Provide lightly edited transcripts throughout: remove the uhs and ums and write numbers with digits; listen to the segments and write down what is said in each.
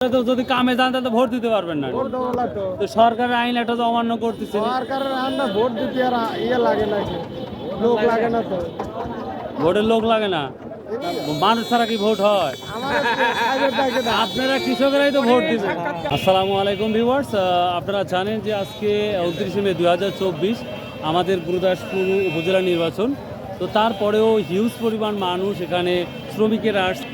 তো যদি কামে যান তাহলে ভোট দিতে পারবেন না। তো সরকারের আইন একটা তো অমান্য করতেছে। সরকারের আইনটা ভোট দিতে আর ইয়ে লাগে নাকি, লোক লাগে না তো। ভোটের লোক লাগে না, মানুষ ছাড়া কি ভোট হয়? আপনারা কৃষকেরাই তো ভোট দিবেন। আসসালামু আলাইকুম ভিউয়ার্স, আপনারা জানেন যে আজকে 29 মে 2024 আমাদের গুরুদাসপুর উপজেলা নির্বাচন। তো তারপরেও হিউজ পরিমাণ মানুষ এখানে শ্রমিকেরা আসছে,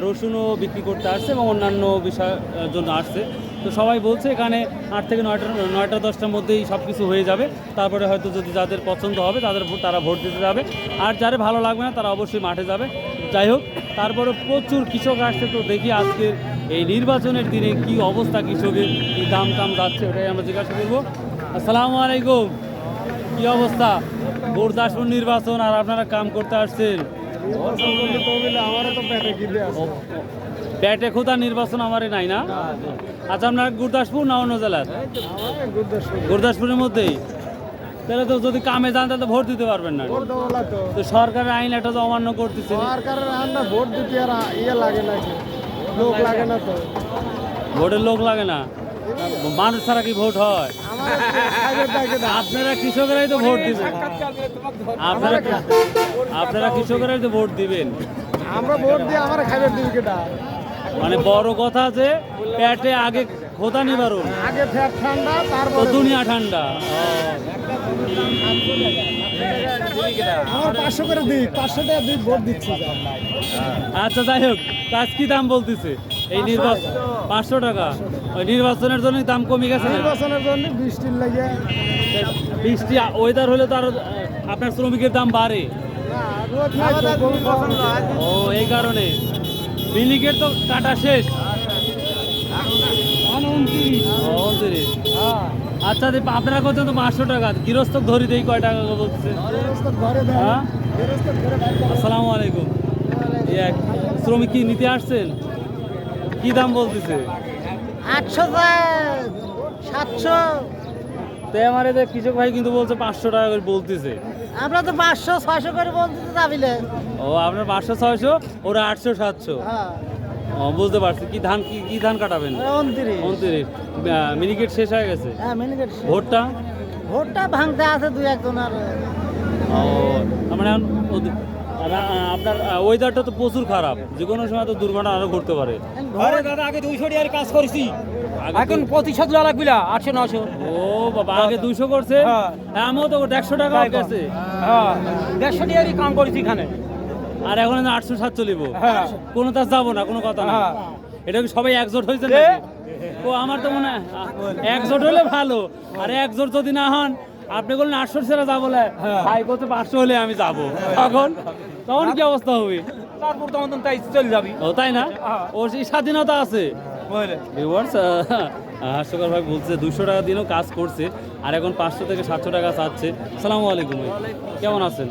রসুনও বিক্রি করতে আসছে এবং অন্যান্য বিষয়ের জন্য আসছে। তো সবাই বলছে এখানে 8 থেকে 9টা 10টার মধ্যেই সব কিছু হয়ে যাবে। তারপরে হয়তো যদি যাদের পছন্দ হবে তারা ভোট দিতে যাবে, আর যারা ভালো লাগবে না তারা অবশ্যই মাঠে যাবে। যাই হোক, তারপরে প্রচুর কৃষক আসছে। তো দেখি আজকের এই নির্বাচনের দিনে কি অবস্থা, কৃষকের কি দাম যাচ্ছে, ওটাই আমরা জিজ্ঞাসা করবো। আসসালামু আলাইকুম, কি অবস্থা? গুরুদাসপুর নির্বাচন আর আপনারা কাম করতে আসছেন। পেটে খোদা নির্বাচন আমারে নাই না? আচ্ছা, আপনার গুরুদাসপুর না অন্য জেলার? গুরুদাসপুরের মধ্যেই। তাহলে তো যদি কামে যান তাহলে ভোট দিতে পারবেন না। তো সরকারের আইন একটা তো অমান্য করতেছে। সরকারের আইনটা ভোট দিতে আর ইয়ে লাগে নাকি, লোক লাগে না তো। ভোটের লোক লাগে না, মানুষ ছাড়া কি ভোট হয়? আপনারা কৃষকেরাই তো ভোট দিবেন। আপনারা কৃষকেরাই তো ভোট দিবেন। আমরা ভোট দিয়ে আমার খাইবার দিবি কেটা? মানে বড় কথা যে পেটে আগে খোদা নিবারণ, আগে ফ্যাট ঠান্ডা, তো তারপর দুনিয়া ঠান্ডা। আমার 500 করে দিই, 500 টাকা দিই, ভোট দিচ্ছি। আচ্ছা, যাই হোক, কাজ কি দাম বলতেছে এই নির্বাচন? 500 টাকা। ওই নির্বাচনের জন্য দাম কমে গেছে না? নির্বাচনের জন্য বৃষ্টির লাগে। বৃষ্টি ওয়েদার হলে তো আরো আপনার শ্রমিকের দাম বাড়ে। ও, এই কারণে মিনিকেট তো কাটা শেষ। 29। আচ্ছা, আপনারা কত? তো 500 টাকা গৃহস্থ ধরি দেই, কয় টাকা বলছে? হ্যাঁ, আসসালামু আলাইকুম। শ্রমিক কি নিতে আসছেন? কি দাম বলতেছে? 800, 700। তাই আমার এদের কৃষক ভাই কিন্তু বলছে 500 টাকা করে বলতেছে। আমরা তো 500, 600 করে বলতে যাবিলে। ও, আপনার 500, 600, ওরা 800, 700। ও, বুঝতে পারছি। কি ধান, কি ধান কাটাবেন? 29। মিনিকেট শেষ হয়ে গেছে। হ্যাঁ, মিনিকেট। ভোটটা ভাঙতে আছে 2-1 জন। ও, মানে আপনার ওয়েদারটা তো প্রচুর খারাপ, যে কোনো সময় তো দুর্ঘটনা আরো ঘটতে পারে। আরে দাদা, আগে 200 টাকার কাজ করেছি, এখন 2500 টাকা লাগবে, 800 900। ও বাবা, আগে 200 করছে, আমিও তো 150 টাকা গেছে। হ্যাঁ, 150 টাকারই কাম করেছি এখানে, আর এখন 800 700 নিব। কোনো তার যাবো না, কোনো কথা না। এটা কি সবাই একজোট হয়েছে? ও, আমার তো মনে হয় একজোট হলে ভালো। আর একজোট যদি না হন, আপনি বললেন 800 ছেড়ে যাবো, ভাই করতে 500 হলে আমি যাবো, তখন কি অবস্থা হবে? তারপর তখন তাই চলে যাবি। ও, তাই না? ও, সেই স্বাধীনতা আছে। হাস্যকর ভাই বলছে 200 টাকা দিনও কাজ করছে, আর এখন 500 থেকে 700 টাকা চাচ্ছে। সালামু আলাইকুম ভাই, কেমন আছেন?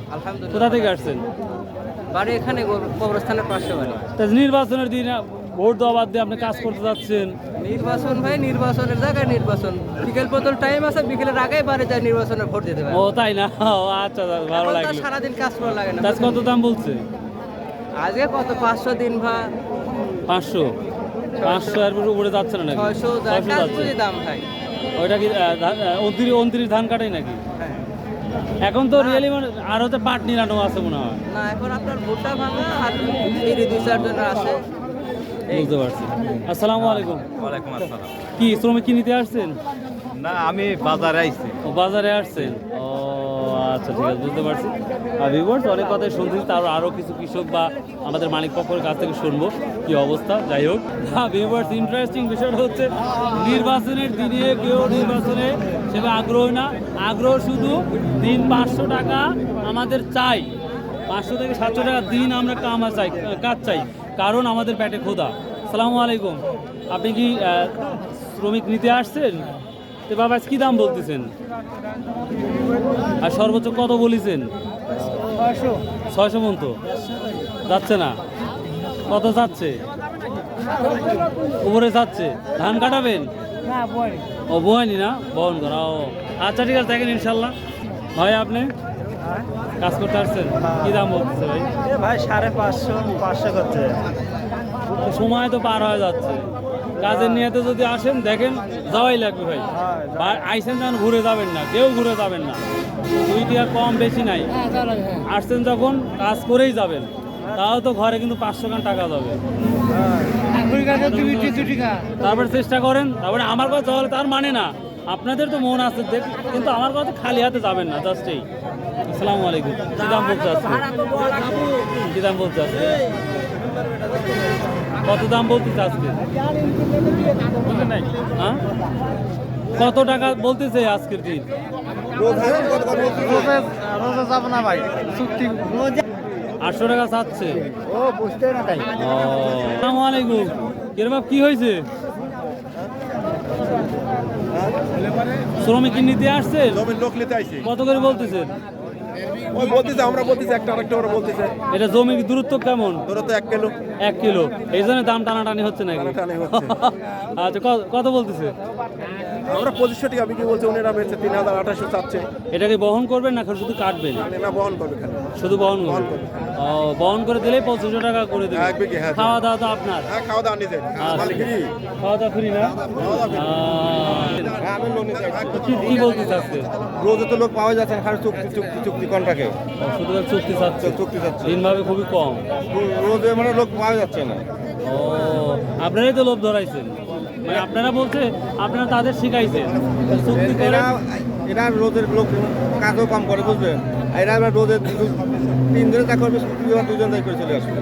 কোথা থেকে আসছেন? বাড়ি এখানে কবরস্থানের পাশে বাড়ি। নির্বাচনের দিন ভোট দেওয়া বাদ দিয়ে আপনি কাজ করতে যাচ্ছেন। নির্বাচন ভাই, নির্বাচনের জায়গায় নির্বাচন, বিকেল পর্যন্ত টাইম আছে, বিকেলের আগেই বাড়ি যায় নির্বাচনে ভোট দিতে পারে। ও, তাই না? ও, আচ্ছা, ভালো লাগলো। সারাদিন কাজ করা লাগে না। কত দাম বলছে আজকে কত? 500 দিন ভা 500 এর উপরে যাচ্ছে না নাকি? 600 যাচ্ছে। দাম ভাই। ওইটা কি 29 ধান কাটাই নাকি? এখন তো রিয়েলি আর হচ্ছে পাট নিরানো আছে মনে হয়। না, এখন আপনার ভোটটা ভাঙা আর 2-4 জন আছে। বুঝতে পারছি। আসসালামু আলাইকুম। ওয়ালাইকুম আসসালাম। কি শ্রমিক কি নিতে আসছেন? না, আমি বাজারে আইছি। ও, বাজারে আসছেন। ও, আচ্ছা, ঠিক আছে, বুঝতে পারছি। আর ভিউয়ার্স, অনেক কথাই শুনতেছি, তার আরও কিছু কৃষক বা আমাদের মালিক পক্ষের কাছ থেকে শুনবো কি অবস্থা। যাই হোক, ভিউয়ার্স, ইন্টারেস্টিং বিষয়টা হচ্ছে নির্বাচনের দিনে কেউ নির্বাচনে সেটা আগ্রহ না, আগ্রহ শুধু দিন 500 টাকা আমাদের চাই, 500 থেকে 700 টাকা দিন আমরা কাজ চাই, কারণ আমাদের পেটে খোদা। আসসালামু আলাইকুম, আপনি কি শ্রমিক নিতে আসছেন? তো বাবা, কি দাম বলতেছেন? আর সর্বোচ্চ কত বলেছেন? 600 মন তো যাচ্ছে না। কত যাচ্ছে? উপরে যাচ্ছে। ধান কাটাবেন? ও, বয়নি না, বহন করা। ও, আচ্ছা, ঠিক আছে, দেখেন ইনশাল্লাহ। ভাই, আপনি কাজ করতে আসছেন, কি দাম বলতেছে ভাই? ভাই 550, 500 করছে। সময় তো পার হয়ে যাচ্ছে। কাজের নিয়েতে যদি আসেন দেখেন যাওয়াই লাগবে ভাই আইসেন যখন ঘুরে যাবেন না, কেউ ঘুরে যাবেন না, 2 টাকা কম বেশি নাই। আসছেন যখন কাজ করেই যাবেন, তাও তো ঘরে কিন্তু 500 খান টাকা যাবে। তারপর চেষ্টা করেন, তারপরে আমার কথা হলে তার মানে না আপনাদের তো মন আছে কিন্তু আমার কথা খালি হাতে যাবেন না, জাস্ট এই। আসসালামু আলাইকুম। কি দাম বলতে আসছে? কি দাম বলতে আসছে? কত দাম বলতেছে আজকে? হ্যাঁ, কত টাকা বলতেছে আজকের দিন? রোজা যাব না ভাই, চুক্তি 800 টাকা চাচ্ছে। ও বুঝতে না তাই। আসসালামু আলাইকুম। কিরবাব কি হয়েছে? শ্রমিক নিতে আসছেন? জমির লোক নিতে আইছে। কত করে বলতেছেন? ওই বলতেছে, আমরা বলতেছি একটা আরেকটা ওরা বলতেছে। এটা জমির দূরত্ব কেমন? ধরো তো 1 কিলো। 1 কিলো। এই জন্য দাম টানাটানি হচ্ছে নাকি? টানাটানি হচ্ছে। আচ্ছা, কত বলতেছে? আমরা 2500 টাকা বিক্রি বলছি, উনিরা বেচছে 3800 চাচ্ছে। এটাকে বহন করবেন না শুধু কাটবেন? না বহন করবে খালি। শুধু বহন বহন করবেন। করবে। ও, বহন করে দিলেই 2500 টাকা করে দেবেন। এক বিঘে, হ্যাঁ। খাওয়া দাওয়া তো আপনার? হ্যাঁ, খাওয়া দাওয়া নিজে। আচ্ছা। মালিক কি? খাওয়া দাওয়া ফ্রি না? হ্যাঁ, আমি লোক নিতে আইছি। কি বলতে চাচ্ছে? রোজে তো লোক পাওয়া যাচ্ছে না, খালি চুক্তি কন্ট্রাক্টে। শুধু চুক্তি চাচ্ছে? চুক্তি চাচ্ছে। দিনভাবে খুবই কম। রোজে মানে লোক পাওয়া যাচ্ছে না। ও, আপনারাই তো লোভ ধরাইছেন, মানে আপনারা বলছে আপনারা তাদের শিখাইছেন চুক্তি করে। এরা রোদের লোক কাজও কম করে, বুঝবেন? এরা এবার রোদে 3 দিনে চা করবে, চুক্তি 2 জন করে চলে আসবে।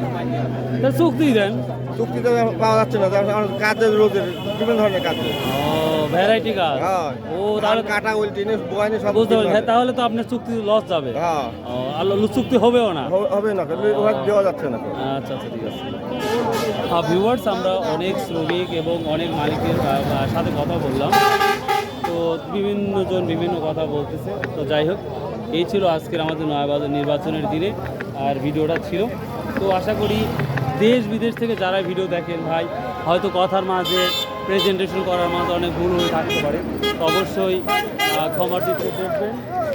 তা চুক্তি দেন। চুক্তি তো পাওয়া যাচ্ছে না, কাজের রোদের বিভিন্ন ধরনের কাজ। ও, ভ্যারাইটি কাজ। হ্যাঁ। ও, তাহলে কাটা উল্টিনে বয়ানি সব বুঝতে পারছি। হ্যাঁ, তাহলে তো আপনার চুক্তি লস যাবে। হ্যাঁ, ও, আর চুক্তি হবেও না। হবে না, ওভাবে দেওয়া যাচ্ছে না। আচ্ছা আচ্ছা, ঠিক আছে। ভিউয়ার্স, আমরা অনেক শ্রমিক এবং অনেক মালিকের সাথে কথা বললাম, তো বিভিন্ন জন বিভিন্ন কথা বলতেছে। তো যাই হোক, এই ছিল আজকের আমাদের নয়াবাজার নির্বাচনের দিনে আর ভিডিওটা ছিল। তো আশা করি দেশ বিদেশ থেকে যারা ভিডিও দেখেন ভাই, হয়তো কথার মাঝে প্রেজেন্টেশন করার মাঝে অনেক ভুল হয়ে থাকতে পারে, তো অবশ্যই ক্ষমার দৃষ্টিতে দেখবেন,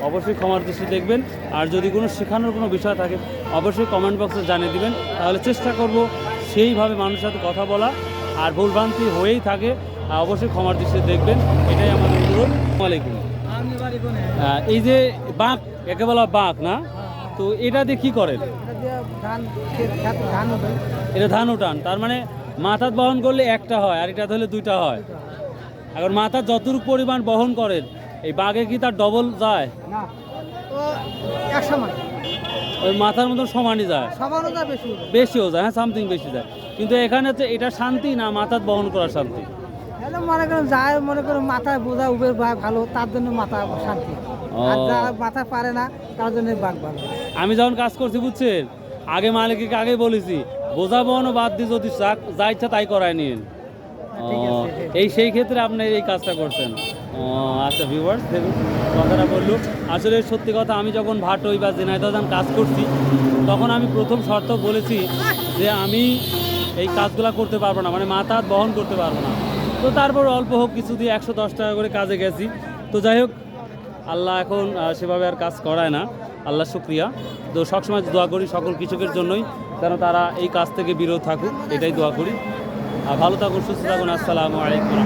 অবশ্যই ক্ষমার দৃষ্টি দেখবেন। আর যদি কোনো শেখানোর কোনো বিষয় থাকে অবশ্যই কমেন্ট বক্সে জানিয়ে দিবেন, তাহলে চেষ্টা করব সেইভাবে মানুষের সাথে কথা বলা। আর ভুলভ্রান্তি হয়েই থাকে অবশ্যই ক্ষমার দৃষ্টিতে দেখবেন, এটাই আমাদের অনুরোধ। আসসালামু আলাইকুম। এই যে বাঁক, একে বলা বাঁক না, তো এটা দিয়ে কী করেন? এটা ধান উঠান, তার মানে মাথাত বহন করলে একটা হয় আর এটা ধরলে 2টা হয়। এখন মাথার যতটুকু পরিমাণ বহন করেন এই বাঘে কি তার ডবল যায়? না, ও এক সময় ওই মাথার মতন সমানই যায়, সবারও যা বেশি। বেশিও যায়, হ্যাঁ, সামথিং বেশি যায়। কিন্তু এখানে হচ্ছে এটা শান্তি না মাথাত বহন করা শান্তি? হ্যালো, মনে করেন যায়, মনে করেন মাথায় বোঝা উবের ভালো, তার জন্য মাথা শান্তি। আর যারা মাথা পারে না তার জন্য বাঘ ভালো। আমি যখন কাজ করছি বুঝছেন, আগে মালিককে আগে বলেছি বোঝা বহনও বাদ দিয়ে যদি যা ইচ্ছা তাই করায় নিন। এই সেই ক্ষেত্রে আপনি এই কাজটা করছেন। আচ্ছা ভিউয়ার্স, দেখুন কথাটা বললো আসলে সত্যি কথা। আমি যখন ভাটই বা ঝিনাইদহ কাজ করছি তখন আমি প্রথম শর্ত বলেছি যে আমি এই কাজগুলো করতে পারবো না, মানে মাথা হাত বহন করতে পারবো না। তো তারপর অল্প হোক কিছু দিয়ে 110 টাকা করে কাজে গেছি। তো যাই হোক, আল্লাহ এখন সেভাবে আর কাজ করায় না, আল্লাহ শুক্রিয়া। তো সবসময় দোয়া করি সকল কৃষকের জন্যই, যেন তারা এই কাজ থেকে বিরত থাকুক, এটাই দোয়া করি। আর ভালো থাকুন, সুস্থ থাকুন। আসসালামু আলাইকুম।